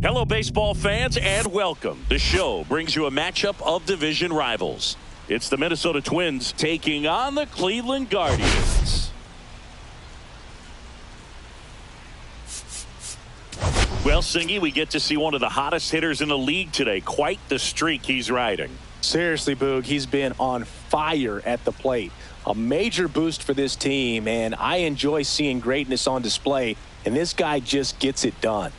Hello, baseball fans, and welcome. The show brings you a matchup of division rivals. It's the Minnesota Twins taking on the Cleveland Guardians. Well, Singy, we get to see one of the hottest hitters in the league today. Quite the streak he's riding. Seriously, Boog, he's been on fire at the plate. A major boost for this team, and I enjoy seeing greatness on display, and this guy just gets it done.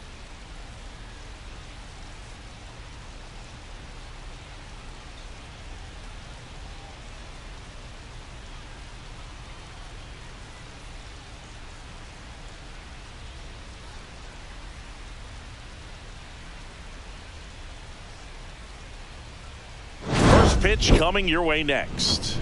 Pitch coming your way next.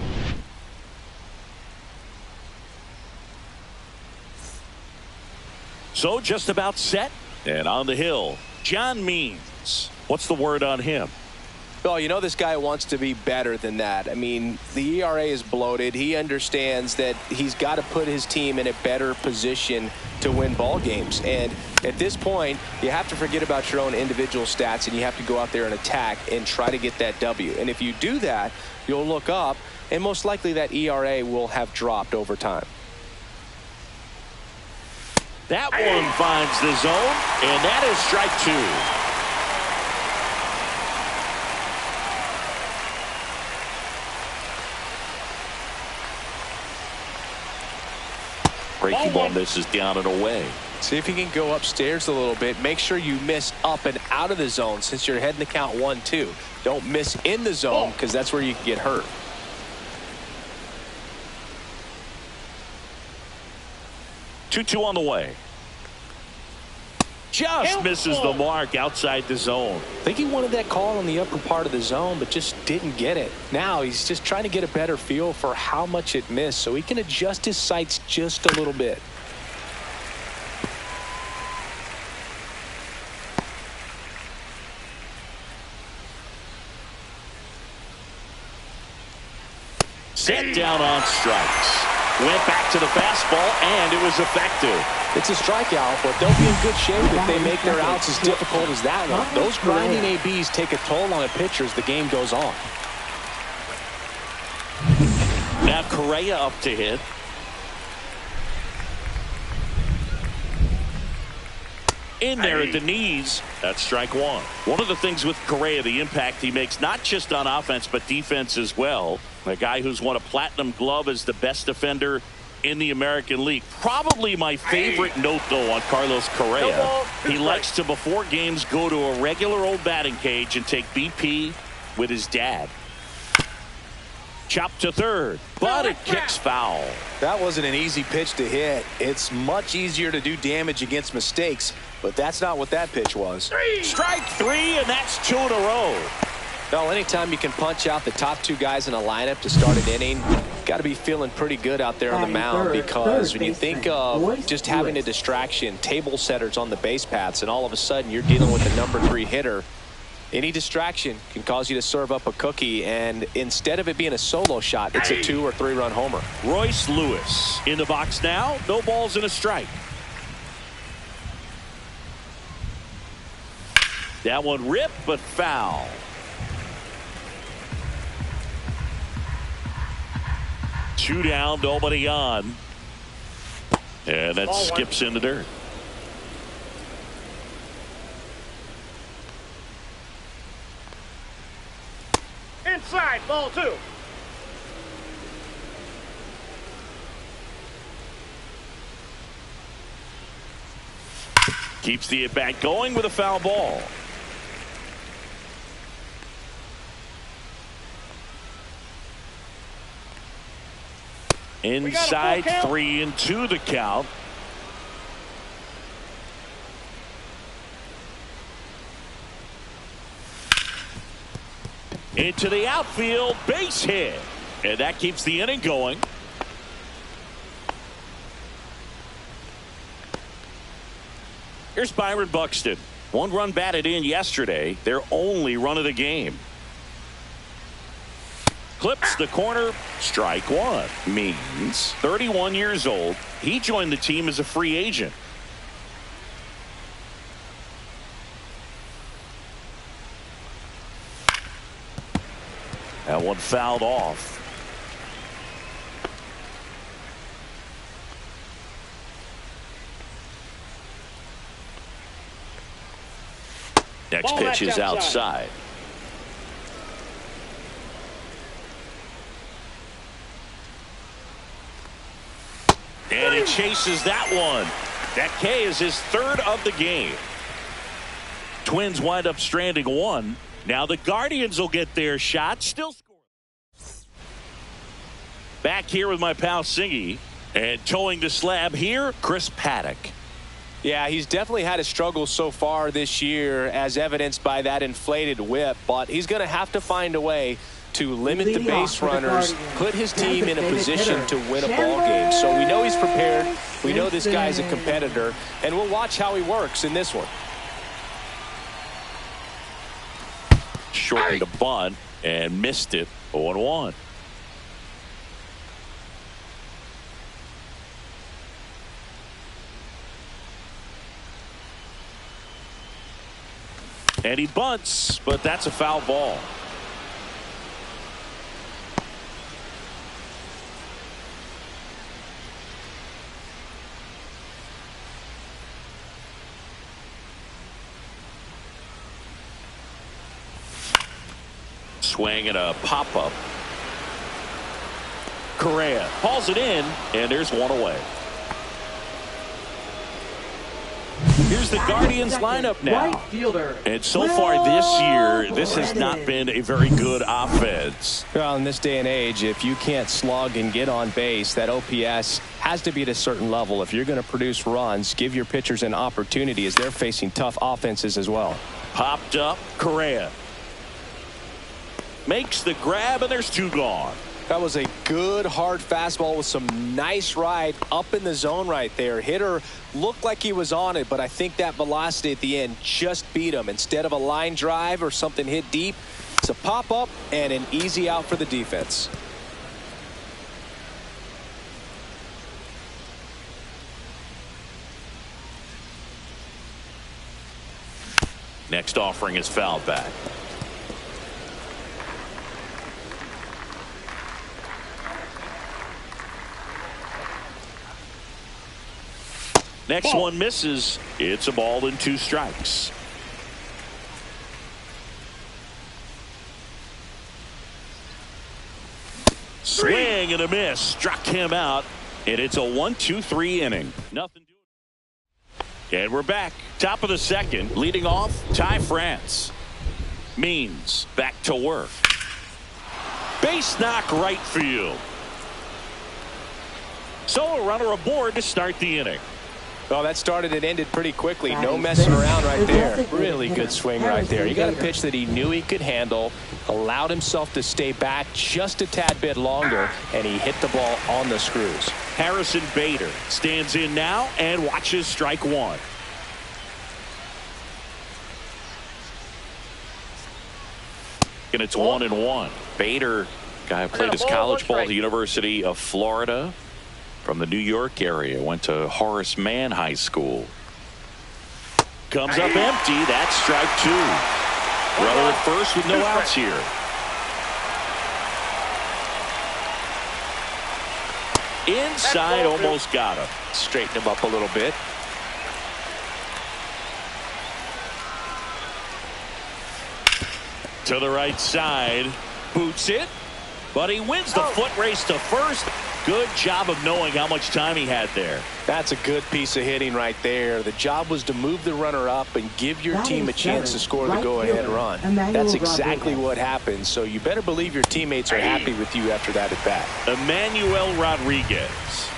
So just about set and on the hill, John Means. What's the word on him? Well, you know this guy wants to be better than that. I mean, the ERA is bloated. He understands that he's got to put his team in a better position to win ball games. And at this point, you have to forget about your own individual stats, and you have to go out there and attack and try to get that W. And if you do that, you'll look up, and most likely that ERA will have dropped over time. That one finds the zone, and that is strike two. Breaking ball misses down and away. See if you can go upstairs a little bit. Make sure you miss up and out of the zone since you're heading to count 1-2. Don't miss in the zone because that's where you can get hurt. Two on the way. Just misses the mark outside the zone. I think he wanted that call in the upper part of the zone, but just didn't get it. Now he's just trying to get a better feel for how much it missed so he can adjust his sights just a little bit. Set down on strikes. Went back to the fastball, and it was effective. It's a strikeout, but they'll be in good shape if they make their outs as difficult as that one. Those grinding ABs take a toll on a pitcher as the game goes on. Now Correa up to hit. In there at the knees. That's strike one. One of the things with Correa, the impact he makes, not just on offense, but defense as well. A guy who's won a platinum glove as the best defender in the American League. Probably my favorite note, though, on Carlos Correa. He likes to, before games, go to a regular old batting cage and take BP with his dad. Chop to third, but it kicks foul. That wasn't an easy pitch to hit. It's much easier to do damage against mistakes, but that's not what that pitch was. Strike three, and that's two in a row. Well, anytime you can punch out the top two guys in a lineup to start an inning, got to be feeling pretty good out there on the mound, because when you think of just having a distraction, table setters on the base paths, and all of a sudden you're dealing with the number 3 hitter, any distraction can cause you to serve up a cookie, and instead of it being a solo shot, it's a 2 or 3 run homer. Royce Lewis in the box now. No balls and a strike. That one ripped, but foul. Two down, nobody on. And that skips in the dirt. Inside, ball 2. Keeps the at-bat going with a foul ball. Inside, 3-2 the count. Into the outfield, base hit. And that keeps the inning going. Here's Byron Buxton. 1 run batted in yesterday. Their only run of the game. Clips the corner. Strike one. Means 31 years old. He joined the team as a free agent. one fouled off. Next pitch is outside. And it chases that one. That K is his third of the game. Twins wind up stranding one. Now the Guardians will get their shot. Still scoring. Back here with my pal Singy. And towing the slab here, Chris Paddock. Yeah, he's definitely had a struggle so far this year, as evidenced by that inflated whip. But he's going to have to find a way to limit the base runners, put his team in a position to win a ball game. So we know he's prepared. We know this guy's a competitor, and we'll watch how he works in this one. Shortened a bunt and missed it. 0-1. And he bunts, but that's a foul ball. Swing and a pop-up. Correa hauls it in, and there's one away. Here's the Guardians lineup now. And so far this year, this has not been a very good offense. Well, in this day and age, if you can't slug and get on base, that OPS has to be at a certain level. If you're going to produce runs, give your pitchers an opportunity as they're facing tough offenses as well. Popped up, Correa. Makes the grab, and there's two gone. That was a good hard fastball with some nice ride up in the zone right there. Hitter looked like he was on it, but I think that velocity at the end just beat him. Instead of a line drive or something hit deep, it's a pop up and an easy out for the defense. Next offering is fouled back. Next one misses. It's a ball and 2 strikes. Swing and a miss. Struck him out. And it's a 1-2-3 inning. Nothing doing. And we're back. Top of the second. Leading off, Ty France. Means back to work. Base knock right field. So a runner aboard to start the inning. Well, that started and ended pretty quickly. No messing around right there. Really good swing right there. You got a pitch that he knew he could handle, allowed himself to stay back just a tad bit longer, and he hit the ball on the screws. Harrison Bader stands in now and watches strike one. And it's 1-1. Bader, guy who played his college ball at the University of Florida. From the New York area, went to Horace Mann High School. Comes up empty. That's strike 2. Runner at first with no outs here. Inside, almost got him. Straighten him up a little bit. To the right side. Boots it. But he wins the foot race to first. Good job of knowing how much time he had there. That's a good piece of hitting right there. The job was to move the runner up and give your team a chance to score the go-ahead run. That's exactly what happened. So you better believe your teammates are happy with you after that at bat. Emmanuel Rodriguez,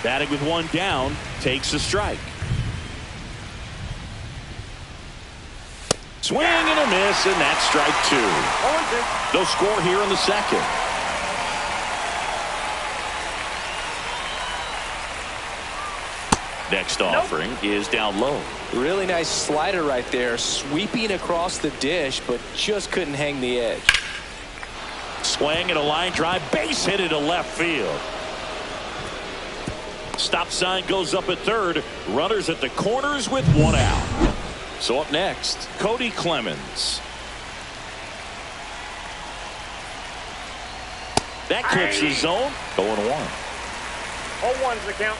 batting with one down, takes a strike. Swing and a miss, and that's strike 2. No score here in the second. Next offering is down low. Really nice slider right there, sweeping across the dish, but just couldn't hang the edge. Swing and a line drive, base hit it to left field. Stop sign goes up at third. Runners at the corners with one out. So up next, Cody Clemens. That clips the zone. 0-1. 0-1's the count.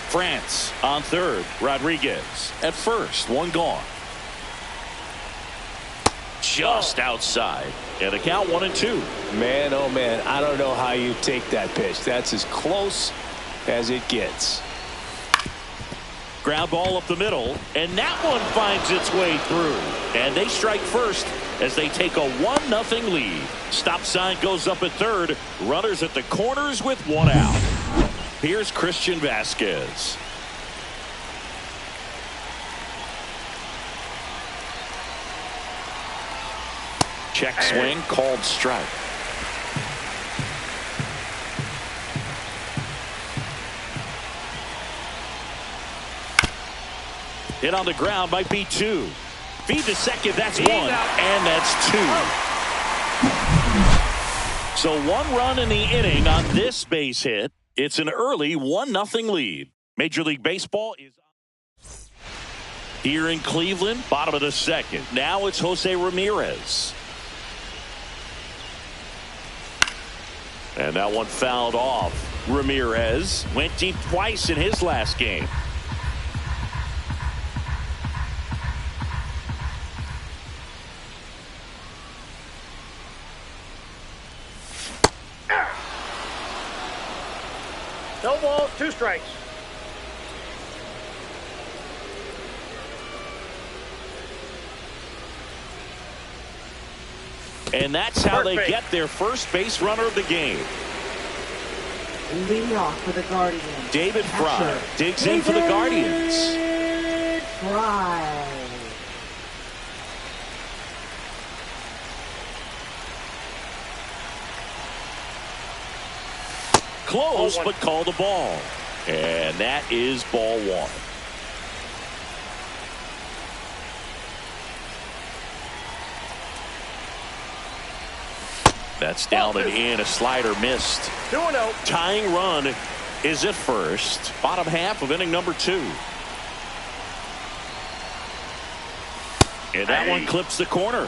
France on third. Rodriguez at first. One gone. Just outside. And the count 1-2. Man, oh man, I don't know how you take that pitch. That's as close as it gets. Ground ball up the middle, and that one finds its way through. And they strike first as they take a 1-0 lead. Stop sign goes up at third. Runners at the corners with one out. Here's Christian Vasquez. Check swing, called strike. Hit on the ground, might be two. Feed to second, that's one, and that's two. So 1 run in the inning on this base hit. It's an early 1-0 lead. Major League Baseball is here in Cleveland, bottom of the second. Now it's Jose Ramirez. And that one fouled off. Ramirez went deep twice in his last game. No balls, 2 strikes. And that's how they get their first base runner of the game. Leading off for the Guardians. David Fry digs in for the Guardians. Fry. Close, but called the ball. And that is ball 1. That's down and in. A slider missed. 2-0. Tying run is at first. Bottom half of inning number 2. And that one clips the corner.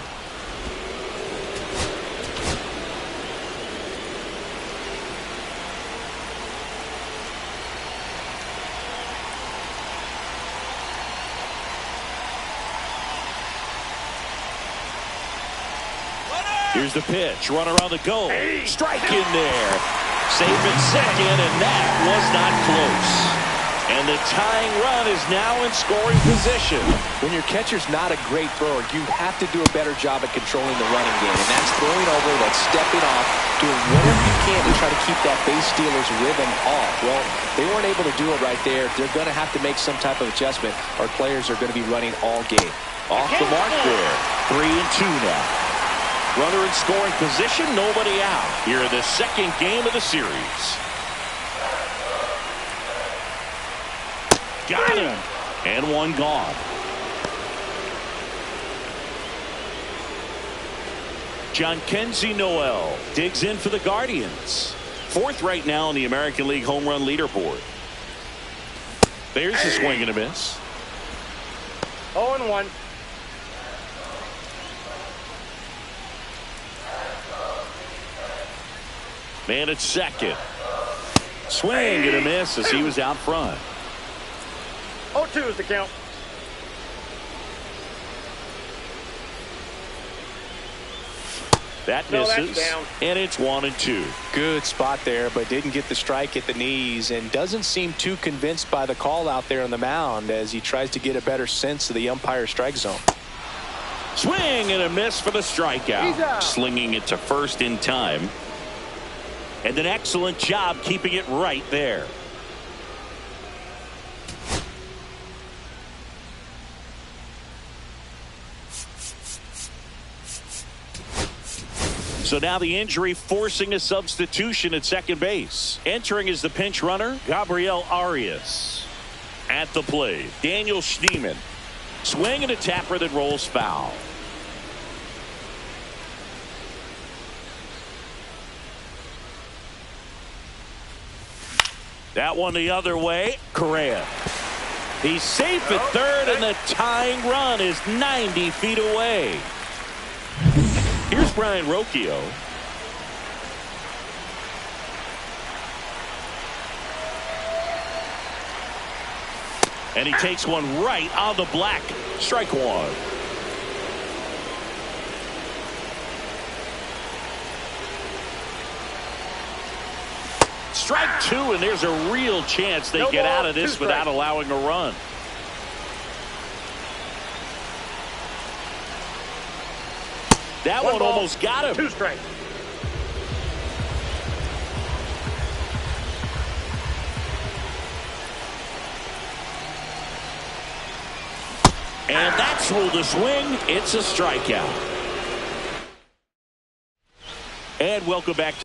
Here's the pitch. Runner on the go. Strike in there. Safe at second, and that was not close. And the tying run is now in scoring position. When your catcher's not a great thrower, you have to do a better job at controlling the running game. And that's throwing over, that's stepping off, doing whatever you can to try to keep that base stealer's rhythm off. Well, they weren't able to do it right there. They're going to have to make some type of adjustment. Our players are going to be running all game. Off the mark there. 3-2 now. Runner in scoring position, nobody out. Here in the second game of the series. Got him. And one gone. Jhonkensy Noel digs in for the Guardians. 4th right now on the American League home run leaderboard. There's a swing and a miss. 0-1. Man at second. Swing and a miss as he was out front. 0-2 is the count. That misses, and it's 1-2. Good spot there, but didn't get the strike at the knees and doesn't seem too convinced by the call out there on the mound as he tries to get a better sense of the umpire's strike zone. Swing and a miss for the strikeout. Slinging it to first in time. And an excellent job keeping it right there. So now the injury forcing a substitution at second base. Entering is the pinch runner, Gabriel Arias. At the plate, Daniel Schneemann. Swing and a tapper that rolls foul. That one the other way. Correa. He's safe at third, and the tying run is 90 feet away. Here's Brian Rocchio. And he takes one right on the black. Strike one. Strike two, and there's a real chance they get out of this without allowing a run. That one almost got him. 2 strikes. And that's ruled a swing. It's a strikeout. And welcome back.